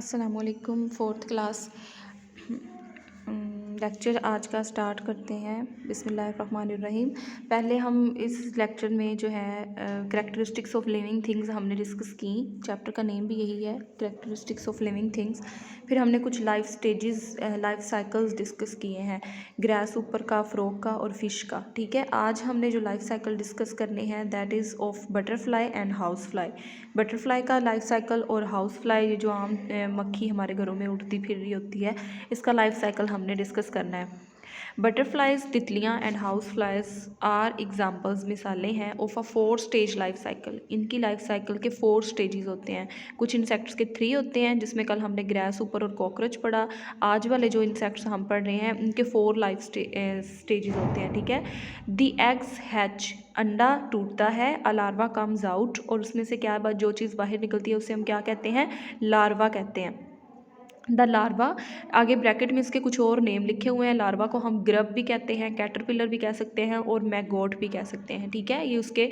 अस्सलामुअलैकुम। Fourth class lecture आज का स्टार्ट करते हैं। बिस्मिल्लाहिर्रहमानिर्रहीम। पहले हम इस लेक्चर में जो है करैक्टरिस्टिक्स ऑफ लिविंग थिंग्स हमने डिस्कस की। चैप्टर का नेम भी यही है, करैक्टरिस्टिक्स ऑफ लिविंग थिंग्स। फिर हमने कुछ life stages, life cycles discuss किए हैं, ग्रास ऊपर का, फ्रॉग का और फिश का। ठीक है, आज हमने जो लाइफ साइकिल डिस्कस करने हैं that is of butterfly and house fly. Butterfly का लाइफ साइकिल और हाउस फ्लाई, ये जो आम मक्खी हमारे घरों में उड़ती फिर रही होती है, इसका लाइफ साइकिल हमने डिस्कस करना है। बटरफ्लाइज, तितलियाँ and house flies are examples, मिसालें हैं of a 4 stage life cycle. इनकी लाइफ साइकिल के 4 स्टेजेस होते हैं। कुछ इंसेक्ट्स के 3 होते हैं, जिसमें कल हमने ग्रास ऊपर और कॉकरोच पढ़ा। आज वाले जो इंसेक्ट्स हम पढ़ रहे हैं उनके 4 लाइफ स्टेजेस होते हैं। ठीक है, दी एग्स हैच, अंडा टूटता है, अ लार्वा कम्स आउट, और उसमें से क्या जो चीज़ बाहर निकलती है उसे हम क्या कहते हैं, लार्वा कहते हैं। द लार्वा, आगे ब्रैकेट में इसके कुछ और नेम लिखे हुए हैं। लार्वा को हम ग्रब भी कहते हैं, कैटरपिलर भी कह सकते हैं और मैगोट भी कह सकते हैं। ठीक है, ये उसके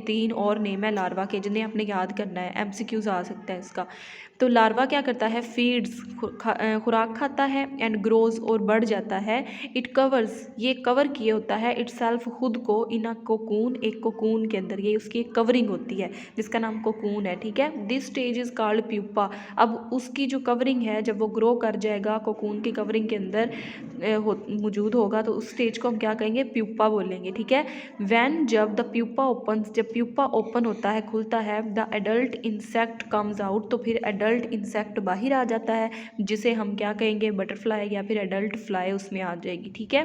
3 और नेम है लार्वा के, जिन्हें आपने याद करना है, MCQs आ सकता है इसका। तो लार्वा क्या करता है, फीड्स, खुराक खाता है, एंड ग्रोज और बढ़ जाता है। इट कवर्स, ये कवर किए होता है, इट सेल्फ, खुद को, इन अ कोकून, एक कोकून के अंदर, ये उसकी एक कवरिंग होती है जिसका नाम कोकून है। ठीक है, this stage is called pupa. अब उसकी जो कवरिंग है, जब वो ग्रो कर जाएगा, कोकून की कवरिंग के अंदर मौजूद होगा, तो उस स्टेज को हम क्या कहेंगे, प्यूपा बोलेंगे। ठीक है, व्हेन, जब, द प्यूपा ओपन, जब प्यूपा ओपन होता है, खुलता है, the adult insect comes out, तो फिर एडल्ट इंसेक्ट बाहर आ जाता है, जिसे हम क्या कहेंगे, बटरफ्लाई या फिर एडल्ट फ्लाई उसमें आ जाएगी। ठीक है,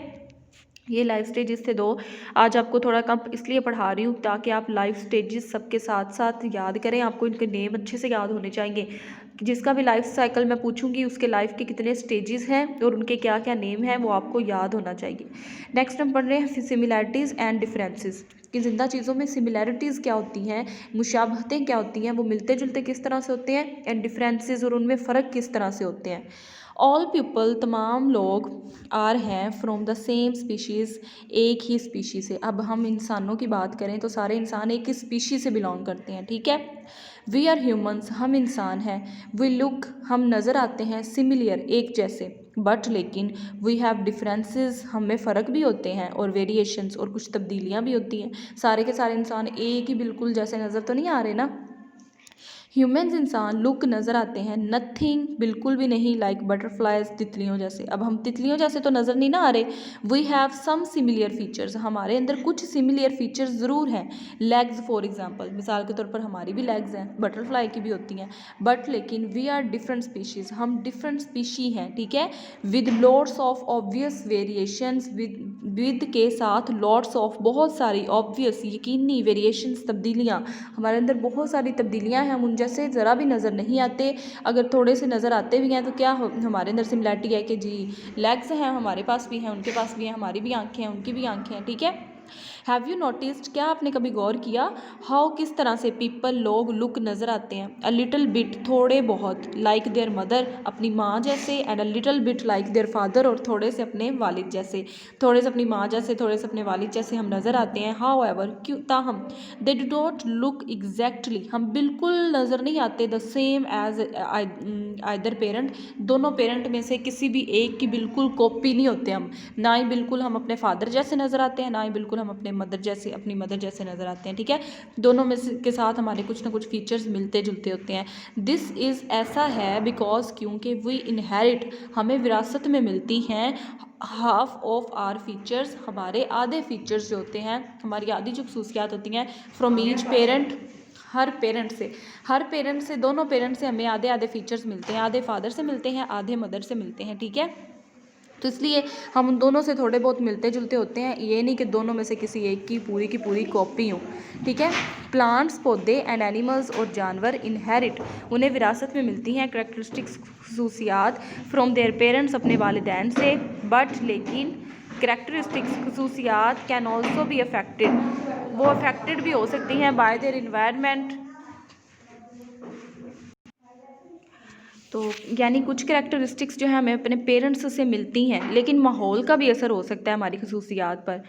ये लाइफ स्टेजेस थे 2। आज आपको थोड़ा कम इसलिए पढ़ा रही हूँ ताकि आप लाइफ स्टेजेस सबके साथ साथ याद करें। आपको इनके नेम अच्छे से याद होने चाहिए। जिसका भी लाइफ साइकिल मैं पूछूंगी उसके लाइफ के कितने स्टेजेस हैं और उनके क्या क्या नेम हैं, वो आपको याद होना चाहिए। नेक्स्ट हम पढ़ रहे हैं सिमिलैरिटीज़ एंड डिफरेंसेस, कि ज़िंदा चीज़ों में सिमिलैरिटीज़ क्या होती हैं, मुशाबहतें क्या होती हैं, वो मिलते जुलते किस तरह से होते हैं, एंड डिफरेंसेस, और उनमें फ़र्क किस तरह से होते हैं। ऑल पीपल, तमाम लोग, आर हैं, फ्रॉम द सेम स्पीशीज़, एक ही स्पीशी से। अब हम इंसानों की बात करें तो सारे इंसान एक ही स्पीशी से बिलोंग करते हैं। ठीक है, वी आर ह्यूमन्स, हम इंसान हैं। वी लुक, हम नज़र आते हैं, सिमिलियर, एक जैसे, बट लेकिन, वी हैव डिफरेंसेस, हमें फ़र्क भी होते हैं, और वेरिएशंस, और कुछ तब्दीलियाँ भी होती हैं। सारे के सारे इंसान एक ही बिल्कुल जैसे नज़र तो नहीं आ रहे ना। ह्यूमन्स, इंसान, लुक, नज़र आते हैं, नथिंग, बिल्कुल भी नहीं, लाइक बटरफ्लाइज, तितलियों जैसे। अब हम तितलियों जैसे तो नज़र नहीं ना आ रहे। We have some similar features, हमारे अंदर कुछ सिमिलियर फीचर्स ज़रूर हैं। लेग्स फॉर एग्जांपल, मिसाल के तौर पर हमारी भी लेग्स हैं, बटरफ्लाई की भी होती हैं, बट लेकिन वी आर डिफरेंट स्पीशीज़, हम डिफरेंट स्पीशी हैं। ठीक है, with lots of obvious variations, with के साथ लॉट्स ऑफ, बहुत सारी, ऑब्वियस, यकीनी, वेरिएशंस, तब्दीलियाँ, हमारे अंदर बहुत सारी तब्दीलियाँ हैं, हम उन जैसे ज़रा भी नज़र नहीं आते। अगर थोड़े से नज़र आते भी हैं तो क्या हमारे अंदर सिमिलैरिटी है कि जी लेग्स हैं, हमारे पास भी हैं, उनके पास भी हैं, हमारी भी आँखें हैं, उनकी भी आँखें हैं। ठीक है, हैव यू नोटिस्ड, क्या आपने कभी गौर किया, हाउ, किस तरह से, पीपल, लोग, लुक, नज़र आते हैं, अ लिटिल बिट, थोड़े बहुत, लाइक देयर मदर, अपनी माँ जैसे, and a little bit like their father, और थोड़े से अपने वालिद जैसे, थोड़े से अपनी माँ जैसे, थोड़े से अपने वालिद जैसे हम नज़र आते हैं। हाउ एवर, क्यों, ताहम, they do not look exactly, हम बिल्कुल नज़र नहीं आते, the same as either parent, दोनों पेरेंट में से किसी भी एक की बिल्कुल कॉपी नहीं होते हम, ना ही बिल्कुल हम अपने फादर जैसे नज़र आते हैं, ना ही बिल्कुल हम अपने मदर जैसे, अपनी मदर जैसे नज़र आते हैं। ठीक है, दोनों में से के साथ हमारे कुछ ना कुछ फीचर्स मिलते जुलते होते हैं। दिस इज़, ऐसा है, बिकॉज, क्योंकि, वी इनहेरिट, हमें विरासत में मिलती हैं, हाफ ऑफ आर फीचर्स, हमारे आधे फीचर्स जो होते हैं, हमारी आधी जो खसूसियात होती हैं, from each parent, her parent से, दोनों पेरेंट से हमें आधे आधे फीचर्स मिलते हैं, आधे फादर से मिलते हैं, आधे मदर से मिलते हैं। ठीक है, तो इसलिए हम उन दोनों से थोड़े बहुत मिलते जुलते होते हैं, ये नहीं कि दोनों में से किसी एक की पूरी कॉपी हो। ठीक है, प्लांट्स, पौधे, एंड एनिमल्स, और जानवर, इनहेरिट, उन्हें विरासत में मिलती हैं करैक्टरिस्टिक्स, खसूसियात, फ्रॉम देयर पेरेंट्स, अपने वालिदैन से, बट लेकिन, करैक्टरिस्टिक्स, खसूसियात, कैन ऑल्सो बी अफेक्टेड, वो अफेक्टेड भी हो सकती हैं बाय देयर इन्वायरमेंट। तो यानी कुछ करैक्टरिस्टिक्स जो है हमें अपने पेरेंट्स से मिलती हैं, लेकिन माहौल का भी असर हो सकता है हमारी खसूसियात पर।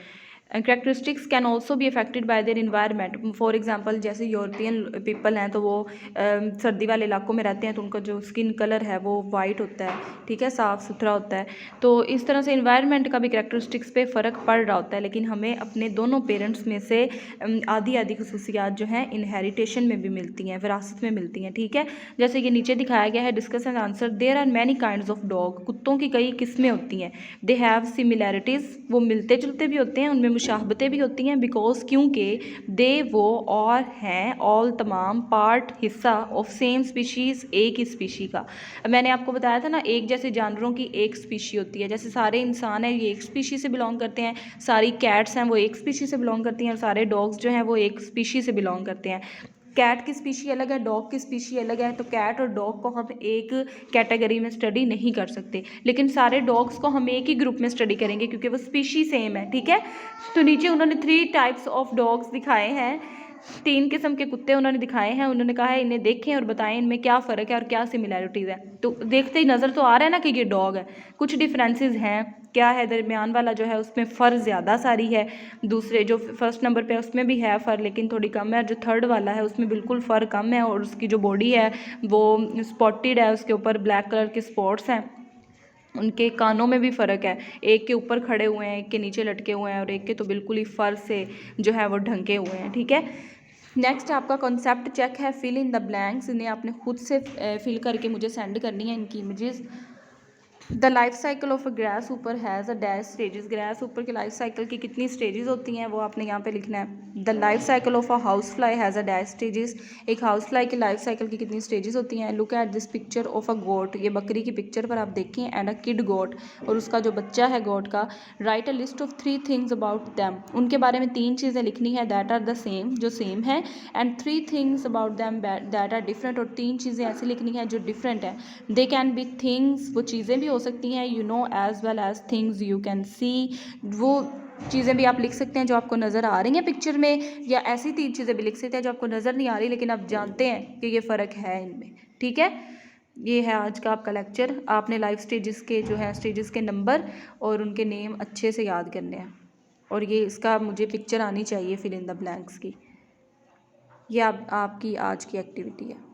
Characteristics can also be affected by their environment. For example जैसे यूरोपियन पीपल हैं तो वो सर्दी वाले इलाकों में रहते हैं तो उनका जो स्किन कलर है वो वाइट होता है, ठीक है, साफ़ सुथरा होता है। तो इस तरह से इन्वायरमेंट का भी कैरेक्टरिस्टिक्स पे फ़र्क पड़ रहा होता है, लेकिन हमें अपने दोनों पेरेंट्स में से आधी आधी खसूसियात जो हैं इनहेरिटेशन में भी मिलती हैं, विरासत में मिलती हैं, ठीक है। जैसे कि नीचे दिखाया गया है, discuss and answer. There are many kinds of dog, कुत्तों की कई किस्में होती हैं। दे हैव सिमिलैरिटीज़, वो मिलते जुलते भी होते हैं, उनमें मुशाबहतें भी होती हैं। बिकॉज क्योंकि दे वो और हैं, ऑल तमाम, पार्ट हिस्सा ऑफ सेम स्पीशीज़, एक ही स्पीशी का। मैंने आपको बताया था ना, एक जैसे जानवरों की एक स्पीशी होती है। जैसे सारे इंसान हैं ये एक स्पीशी से बिलोंग करते हैं, सारी कैट्स हैं वो एक स्पीशी से बिलोंग करती हैं, और सारे डॉग्स जो हैं वो एक स्पीशी से बिलोंग करते हैं। कैट की स्पीशी अलग है, डॉग की स्पीशी अलग है, तो कैट और डॉग को हम एक कैटेगरी में स्टडी नहीं कर सकते, लेकिन सारे डॉग्स को हम एक ही ग्रुप में स्टडी करेंगे क्योंकि वो स्पीशी सेम है, ठीक है। तो नीचे उन्होंने 3 टाइप्स ऑफ डॉग्स दिखाए हैं, 3 किस्म के कुत्ते उन्होंने दिखाए हैं। उन्होंने कहा है इन्हें देखें और बताएं इनमें क्या फ़र्क है और क्या सिमिलैरिटीज़ है। तो देखते ही नज़र तो आ रहा है ना कि ये डॉग है, कुछ डिफरेंसेस हैं। क्या है, दरमियान वाला जो है उसमें फ़र ज़्यादा सारी है, दूसरे जो फर्स्ट नंबर पे है उसमें भी है फ़र लेकिन थोड़ी कम है, और जो थर्ड वाला है उसमें बिल्कुल फ़र कम है, और उसकी जो बॉडी है वो स्पॉटेड है, उसके ऊपर ब्लैक कलर के स्पॉट्स हैं। उनके कानों में भी फ़र्क है, एक के ऊपर खड़े हुए हैं, एक के नीचे लटके हुए हैं, और एक के तो बिल्कुल ही फ़र से जो है वो ढंके हुए हैं, ठीक है। नेक्स्ट आपका कॉन्सेप्ट चेक है, फिल इन द ब्लैंक्स। इन्हें आपने खुद से फिल करके मुझे सेंड करनी है इनकी images. The life cycle of a grasshopper has a dash stages. Grasshopper के लाइफ साइकिल की कितनी स्टेजेस होती हैं वो आपने यहाँ पे लिखना है। The life cycle of a house fly has a dash stages. एक हाउस फ्लाई की लाइफ साइकिल की कितनी स्टेजेस होती हैं। Look at this picture of a goat, ये बकरी की पिक्चर पर आप देखें, एंड अ किड गोट, और उसका जो बच्चा है गोट का। Write a list of 3 things about them, उनके बारे में 3 चीज़ें लिखनी है दैट आर द सेम, जो सेम है, and 3 things about them that are different, और 3 चीज़ें ऐसी लिखनी है जो डिफरेंट है। दे कैन बी थिंग्स, वो चीज़ें भी हो सकती हैं, you know as well as things you can see, वो चीज़ें भी आप लिख सकते हैं जो आपको नज़र आ रही हैं पिक्चर में, या ऐसी 3 चीज़ें भी लिख सकते हैं जो आपको नज़र नहीं आ रही लेकिन आप जानते हैं कि ये फ़र्क है इनमें, ठीक है। ये है आज का आपका लेक्चर। आपने लाइफ स्टेजेस के जो है स्टेजेस के नंबर और उनके नेम अच्छे से याद करने हैं, और ये इसका मुझे पिक्चर आनी चाहिए फिल इन द ब्लैंक्स की। ये आपकी आज की एक्टिविटी है।